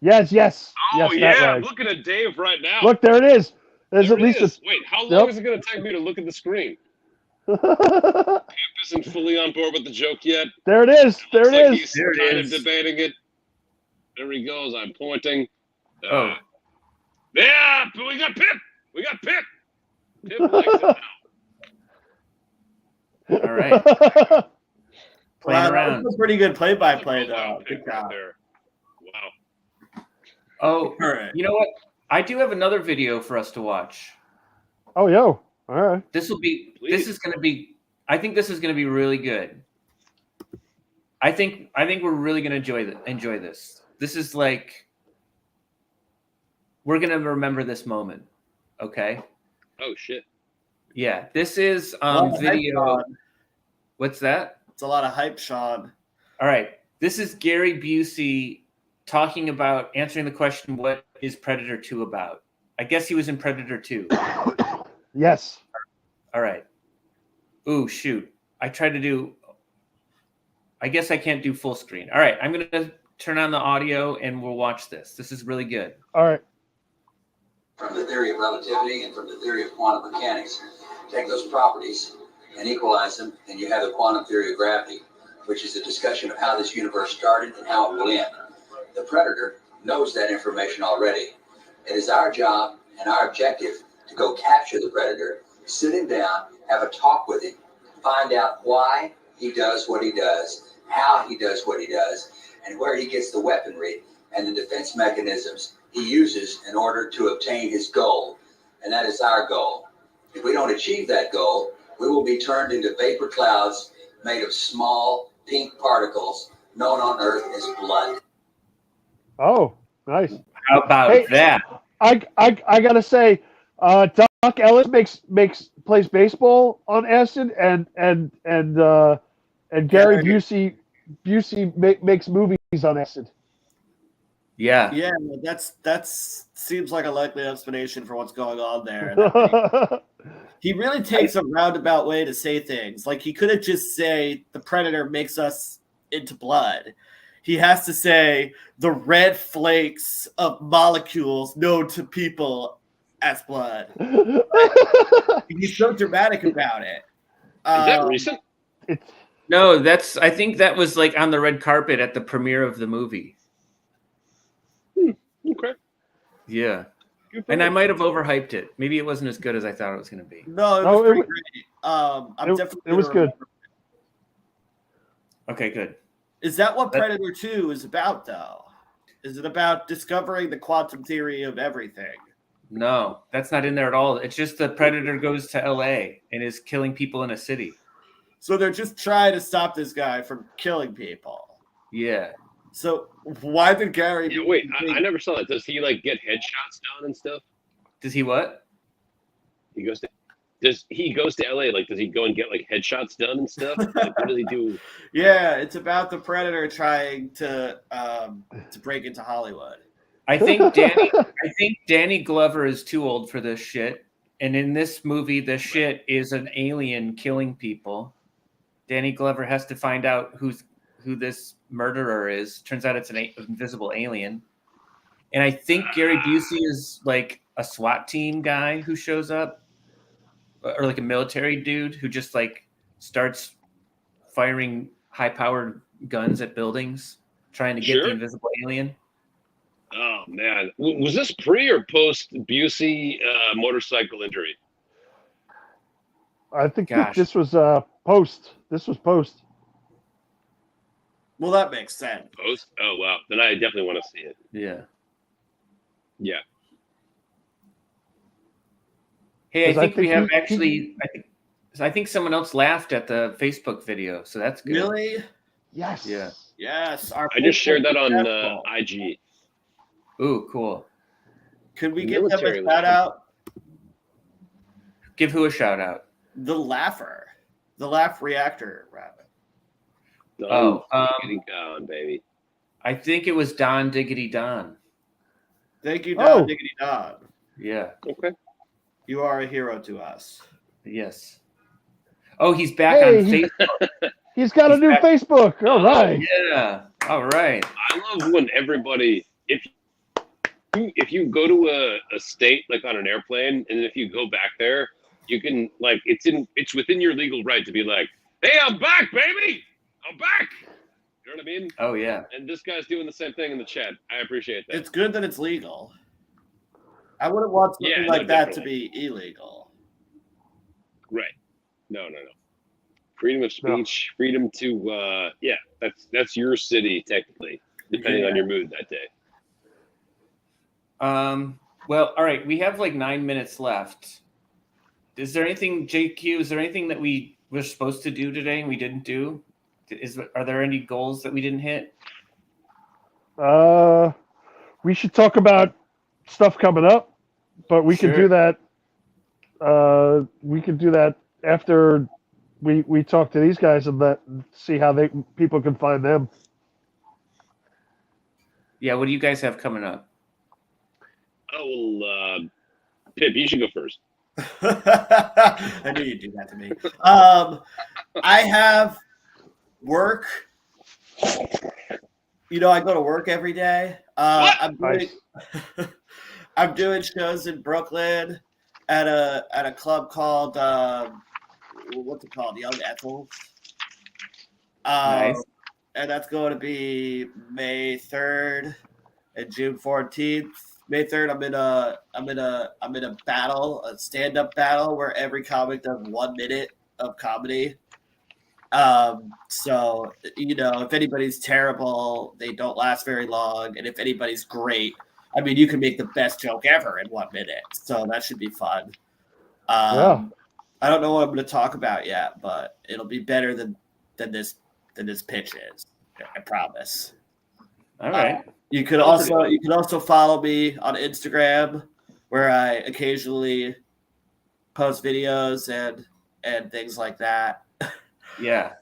Yes. Oh yes, that yeah, I'm lag. looking at Dave right now. Look, there it is. There's There at least it is. Wait, how long Yep. is it going to take me to look at the screen? a. Pip isn't fully on board with the joke yet. There it is. There Looks it like is. He's There it kind is. of debating it. There he goes. I'm pointing. Oh. Yeah, but we got Pip. We got Pip. Pip likes it now. All right. Playing Wow, around. that's a pretty good play-by-play, Wow, though. Pip Good right job. there. Wow. Oh, All right. you know what? I do have another video for us to watch. Oh, yo. All right. This Please. is going to be. I think this is going to be really good. I think we're really going to enjoy this. This is like we're going to remember this moment. Okay. Oh shit. Yeah. This is Lot of hype, video. Sean. What's that? It's a lot of hype, Sean. All right. This is Gary Busey talking about answering the question, what is Predator 2 about? I guess he was in Predator 2. Yes. All right. Ooh, shoot. I guess I can't do full screen. All right. I'm going to turn on the audio and we'll watch this. This is really good. All right. From the theory of relativity and from the theory of quantum mechanics. Take those properties and equalize them, and you have the quantum theory of gravity, which is a discussion of how this universe started and how it will end. The Predator knows that information already. It is our job and our objective to go capture the Predator, sit him down, have a talk with him, find out why he does what he does, how he does what he does, and where he gets the weaponry and the defense mechanisms he uses in order to obtain his goal. And that is our goal. If we don't achieve that goal, we will be turned into vapor clouds made of small pink particles known on Earth as blood. Oh, nice. How about Hey. that? I gotta say, Doc Ellis plays baseball on acid, and Gary Busey makes movies on acid. Yeah. Yeah, that's seems like a likely explanation for what's going on there. And I think he really takes a roundabout way to say things. Like he couldn't just say the Predator makes us into blood. He has to say the red flakes of molecules known to people as blood. He's so dramatic about it. Is that recent? No, I think that was like on the red carpet at the premiere of the movie. Okay. Yeah. Good for And I him. might have overhyped it. Maybe it wasn't as good as I thought it was going to be. No, it No, was it pretty wa- great. I'm definitely it was gonna good. remember. Okay, good. Is that what That- Predator 2 is about, though? Is it about discovering the quantum theory of everything? No, that's not in there at all. It's just the Predator goes to LA and is killing people in a city. So they're just trying to stop this guy from killing people. Yeah. So why did Gary? Yeah, wait, I never saw that. Does he like get headshots done and stuff? Does he what? He goes to Does he goes to LA? Like, does he go and get like headshots done and stuff? Like, what does he do? Yeah, it's about the Predator trying to break into Hollywood. I think Danny Glover is too old for this shit. And in this movie, the shit is an alien killing people. Danny Glover has to find out who this murderer is. Turns out it's an invisible alien. And I think Gary Busey is like a SWAT team guy who shows up, or like a military dude who just like starts firing high-powered guns at buildings, trying to get the invisible alien. Oh man, was this pre or post Busey motorcycle injury? I think this was post. This was post. Well, that makes sense. Post? Oh wow, then I definitely want to see it. Yeah. Yeah. Hey, I think we have actually. I think someone else laughed at the Facebook video, so that's good. Really? Yes. Yeah. Yes. I just shared that on IG. Ooh, cool. Could we give them a shout out? Give who a shout out? The Laugher, the Laugh Reactor Rabbit. Getting gone, baby. I think it was Don Diggity Don. Thank you, Don Diggity Don. Yeah. Okay. You are a hero to us. Yes. Oh, he's back on Facebook. He's got a new Facebook. All right. Yeah. All right. I love when everybody, if you go to a state like on an airplane, and if you go back there, you can like it's within your legal right to be like, hey, I'm back, baby. I'm back. You know what I mean? Oh yeah. And this guy's doing the same thing in the chat. I appreciate that. It's good that it's legal. I wouldn't want something like that to be illegal. Right. No. Freedom of speech, freedom to that's your city technically, depending on your mood that day. Well, all right, we have like 9 minutes left. Is there anything, JQ, is there anything that we were supposed to do today and we didn't do? Are there any goals that we didn't hit? We should talk about stuff coming up, but we can do that. We can do that after we talk to these guys and see how people can find them. Yeah, what do you guys have coming up? Oh, well, Pip, you should go first. I knew you'd do that to me. I have work. You know, I go to work every day. I'm doing shows in Brooklyn at a club called what's it called? Young Ethels. Nice. And that's going to be May 3rd and June 14th. May 3rd, I'm in a battle, a stand-up battle where every comic does 1 minute of comedy. So, you know, if anybody's terrible, they don't last very long. And if anybody's great, I mean, you can make the best joke ever in 1 minute. So that should be fun. I don't know what I'm going to talk about yet, but it'll be better than this pitch is. I promise. All right. You could also follow me on Instagram, where I occasionally post videos and things like that. Yeah.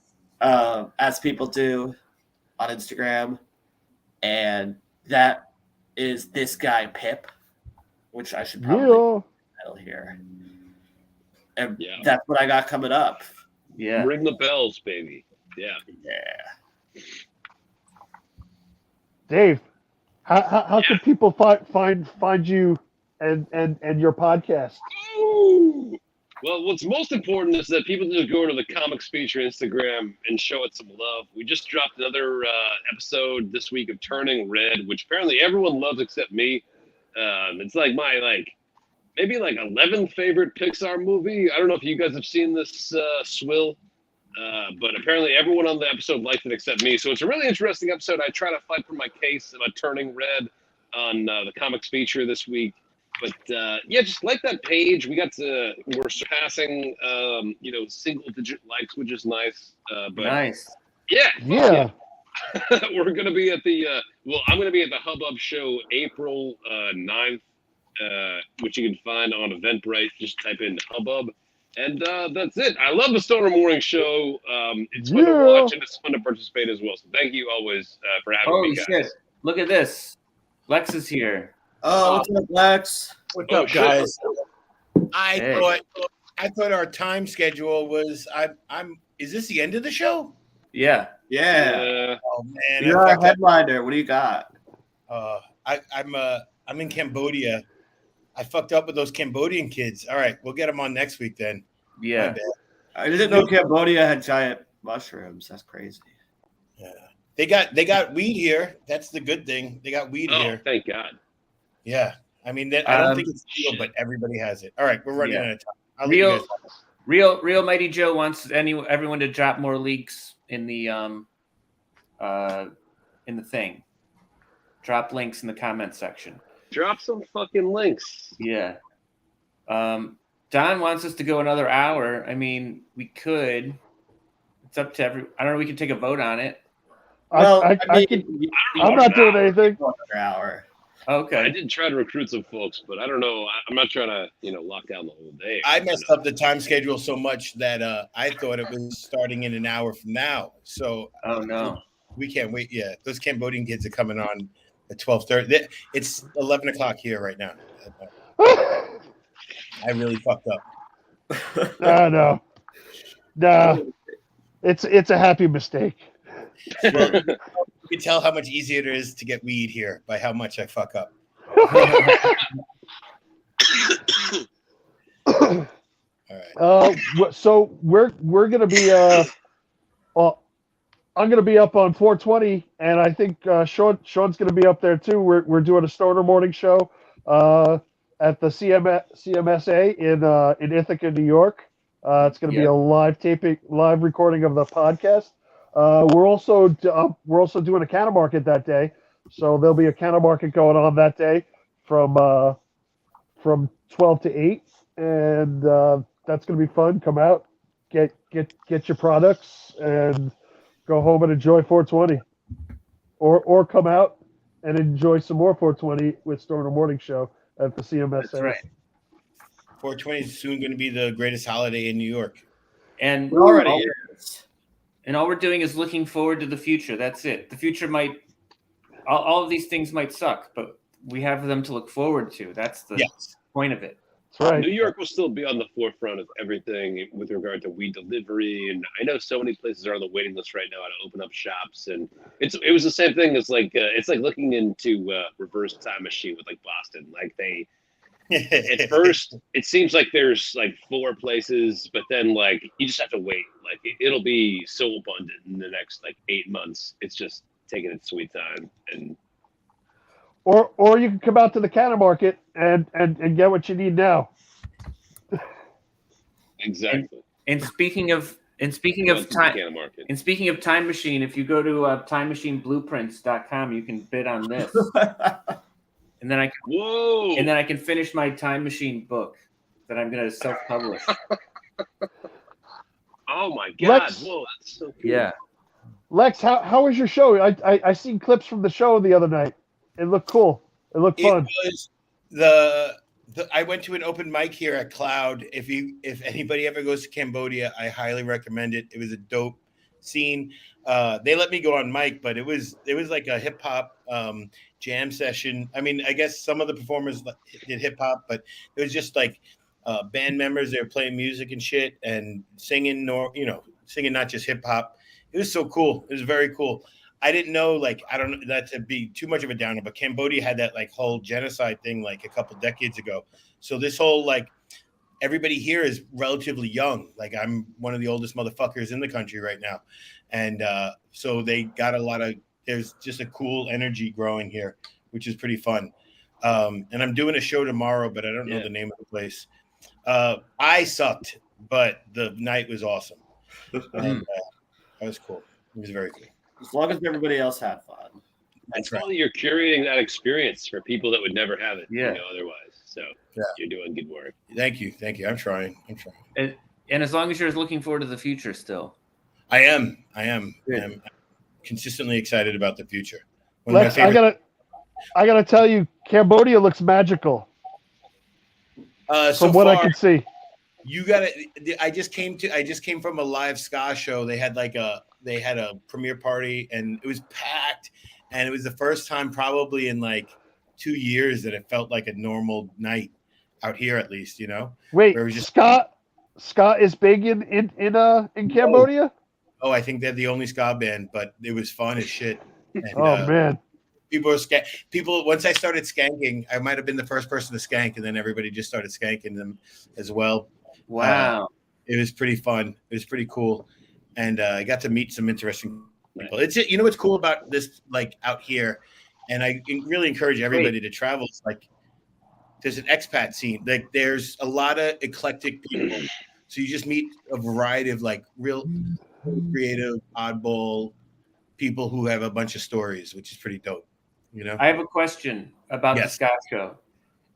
As people do on Instagram, and that is this guy Pip, which I should probably title here. And that's what I got coming up. Yeah. Ring the bells, baby. Yeah. Yeah. Dave, how can people find you and your podcast? Ooh. Well, what's most important is that people just go to the Comics Feature Instagram and show it some love. We just dropped another episode this week of Turning Red, which apparently everyone loves except me. It's like my maybe 11th favorite Pixar movie. I don't know if you guys have seen this, Swill, but apparently everyone on the episode liked it except me. So it's a really interesting episode. I try to fight for my case about Turning Red on the Comics Feature this week. But just like that page. We're surpassing single-digit likes, which is nice. But nice. Yeah. We're gonna be at I'm gonna be at the Hubbub show April 9th, which you can find on Eventbrite. Just type in Hubbub, And that's it. I love the Stoner Morning Show. It's fun to watch and it's fun to participate as well. So thank you always for having Holy me, guys. shit! Look at this. Lex is here. Oh, what's up, Lex? What's Oh, up, shit. guys? Hey. I thought our time schedule was. I'm. Is this the end of the show? Yeah. Yeah. Oh man, You're our headliner. What do you got? I'm in Cambodia. I fucked up with those Cambodian kids. All right, we'll get them on next week then. My Yeah. bad. I didn't know Cambodia had giant mushrooms. That's crazy. Yeah. They got weed here. That's the good thing. They got weed Oh, here. thank God. Yeah. I mean, I don't think it's legal, but everybody has it. All right, we're running out of time. I'll let you guys Real Mighty Joe wants everyone to drop more links in the thing. Drop links in the comment section. Drop some fucking links. Yeah. Don wants us to go another hour. I mean, we could. It's up to I don't know. We could take a vote on it. Well, I'm not doing anything. Another hour. Okay. I did try to recruit some folks, but I don't know. I'm not trying to, lock down the whole day. I messed up the time schedule so much that I thought it was starting in an hour from now. So Oh no. we can't wait. Yeah, those Cambodian kids are coming on at 12:30. It's 11 o'clock here right now. I really fucked up. No. Nah. It's a happy mistake. Well, you can tell how much easier it is to get weed here by how much I fuck up. All right. So we're gonna be I'm gonna be up on 420, and I think Sean's gonna be up there too. We're doing a Stoner Morning Show at the CMSA in Ithaca, New York. It's gonna be a live recording of the podcast. We're also doing a Canna Market that day, so there'll be a Canna Market going on that day from 12 to 8, and that's gonna be fun. Come out, get your products, and go home and enjoy 420, or come out and enjoy some more 420 with Stoner Morning Show at the CMSA. That's right. 420 is soon going to be the greatest holiday in New York. And It already is. And all we're doing is looking forward to the future. That's it. The future might, all of these things might suck, but we have them to look forward to. That's the point of it. That's right. New York will still be on the forefront of everything with regard to weed delivery, and I know so many places are on the waiting list right now to open up shops. And it was the same thing as it's like looking into reverse time machine with like Boston. Like at first it seems like there's like 4 places, but then like you just have to wait. Like it'll be so abundant in the next like 8 months. It's just taking its sweet time. And or you can come out to the Canna Market and get what you need now. Exactly. And speaking of time machine, if you go to timemachineblueprints.com, you can bid on this. And then I can finish my time machine book that I'm going to self-publish. Oh my God! Lex, whoa, that's so cool. Yeah. Lex, how was your show? I seen clips from the show the other night. It looked cool. It looked fun. It was I went to an open mic here at Cloud. If anybody ever goes to Cambodia, I highly recommend it. It was a dope scene. They let me go on mic, but it was like a hip hop jam session. I mean, I guess some of the performers did hip hop, but it was just like band members. They were playing music and shit and singing, singing not just hip hop. It was so cool. It was very cool. I didn't know, I don't know that to be too much of a downer, but Cambodia had that whole genocide thing like a couple decades ago. So this whole everybody here is relatively young. Like I'm one of the oldest motherfuckers in the country right now. And so they got there's just a cool energy growing here, which is pretty fun. And I'm doing a show tomorrow, but I don't know the name of the place. I sucked, but the night was awesome. And, that was cool. It was very cool. As long as everybody else had fun. That's right. You're curating that experience for people that would never have it, otherwise. So you're doing good work. Thank you. I'm trying. And as long as you're looking forward to the future still. I am consistently excited about the future. Lex, I gotta tell you, Cambodia looks magical. So from what far, I can see. You got to. I just came from a live ska show. They had a premiere party, and it was packed. And it was the first time, probably in like 2 years, that it felt like a normal night out here, at least. You know. Wait, Where it was just, ska is big in Cambodia? Oh, I think they're the only ska band, but it was fun as shit. And, Oh man. People. Once I started skanking, I might have been the first person to skank, and then everybody just started skanking them as well. Wow. It was pretty fun. It was pretty cool, and I got to meet some interesting people. You know what's cool about this, like out here, and I really encourage everybody to travel. It's like there's an expat scene. Like there's a lot of eclectic people, so you just meet a variety of like real creative, oddball people who have a bunch of stories, which is pretty dope. You know. I have a question about the ska show.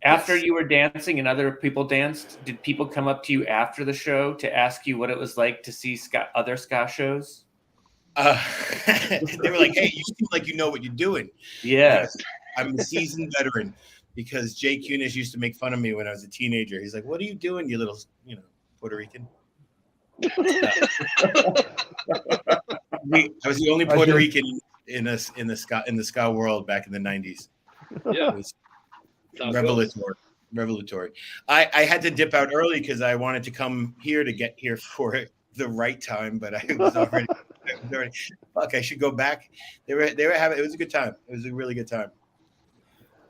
After you were dancing and other people danced, did people come up to you after the show to ask you what it was like to see other ska shows? They were like, "Hey, you seem like you know what you're doing." Yeah. I'm a seasoned veteran because Jay Cunis used to make fun of me when I was a teenager. He's like, "What are you doing, you little, Puerto Rican?" I was the only Puerto Rican in the ska world back in the 90s. Yeah. It was revelatory. I had to dip out early because I wanted to come here to get here for the right time, but I was already fuck, I should go back. They were having, it was a good time. It was a really good time.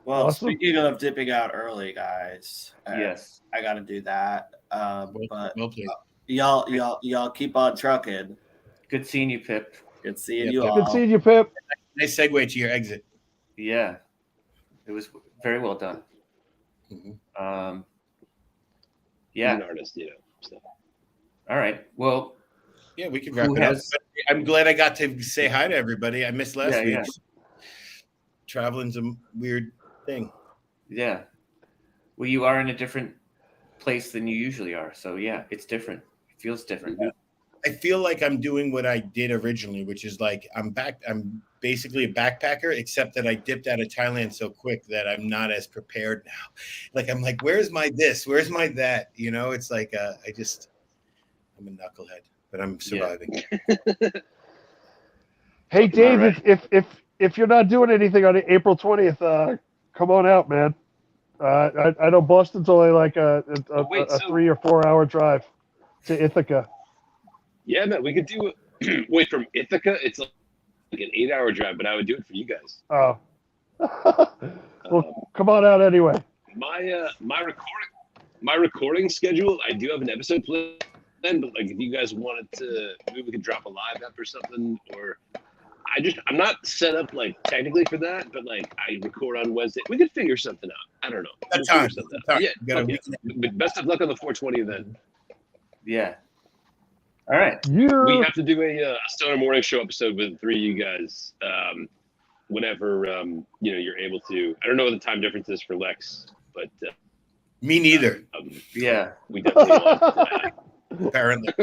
Well, Awesome. speaking of dipping out early, guys. Yes. I got to do that. But Well played. y'all keep on trucking. Good seeing you, Pip. Good seeing Yep, you yep. all. Good seeing you, Pip. Nice segue to your exit. Yeah. It was very well done. Mhm. Yeah. He's an artist, So. All right. Well, Yeah, we can wrap it up. I'm glad I got to say hi to everybody. I missed last week. Yeah. Traveling's a weird thing. Yeah. Well, you are in a different place than you usually are. So yeah, it's different. It feels different. Yeah. I feel like I'm doing what I did originally, which is like I'm basically a backpacker, except that I dipped out of Thailand so quick that I'm not as prepared now. Like I'm like, where's my this? Where's my that? It's like I'm a knucklehead, but I'm surviving. Yeah. Hey Dave, Right. if you're not doing anything on April 20th, come on out, man. I know Boston's only like a 3 or 4 hour drive to Ithaca. Yeah, man, we could do it. Wait, from Ithaca, it's like an 8-hour drive, but I would do it for you guys. Oh. Well, come on out anyway. My recording schedule, I do have an episode planned, but like if you guys wanted to, maybe we could drop a live app or something, or I'm not set up like technically for that, but like I record on Wednesday. We could figure something out. I don't know. That time. Yeah. But best of luck on the 420 event. Yeah. All right. Yeah. We have to do a Stoner Morning Show episode with the three of you guys whenever you're able to. I don't know what the time difference is for Lex, but Me neither. Yeah. we definitely want Apparently.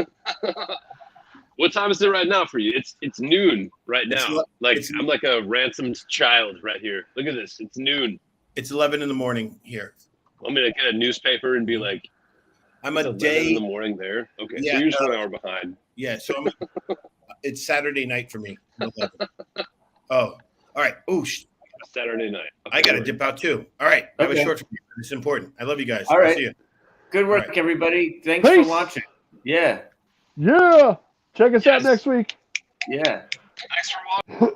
What time is it right now for you? It's noon right now. It's I'm like a ransomed child right here. Look at this. It's noon. It's 11 in the morning here. I'm gonna get a newspaper and be like, I'm it's a 11 day. in the morning there. Okay, Yeah, so you're just 1 hour behind. Yeah, so it's Saturday night for me. Oh, all right. Oh, Saturday night. I got to dip out too. All right. I have a Okay. short. It's important. I love you guys. All I'll right. see you. Good work, All right. everybody. Thanks Peace. for watching. Yeah. Yeah. Check us out Yes. next week. Yeah. Thanks for watching.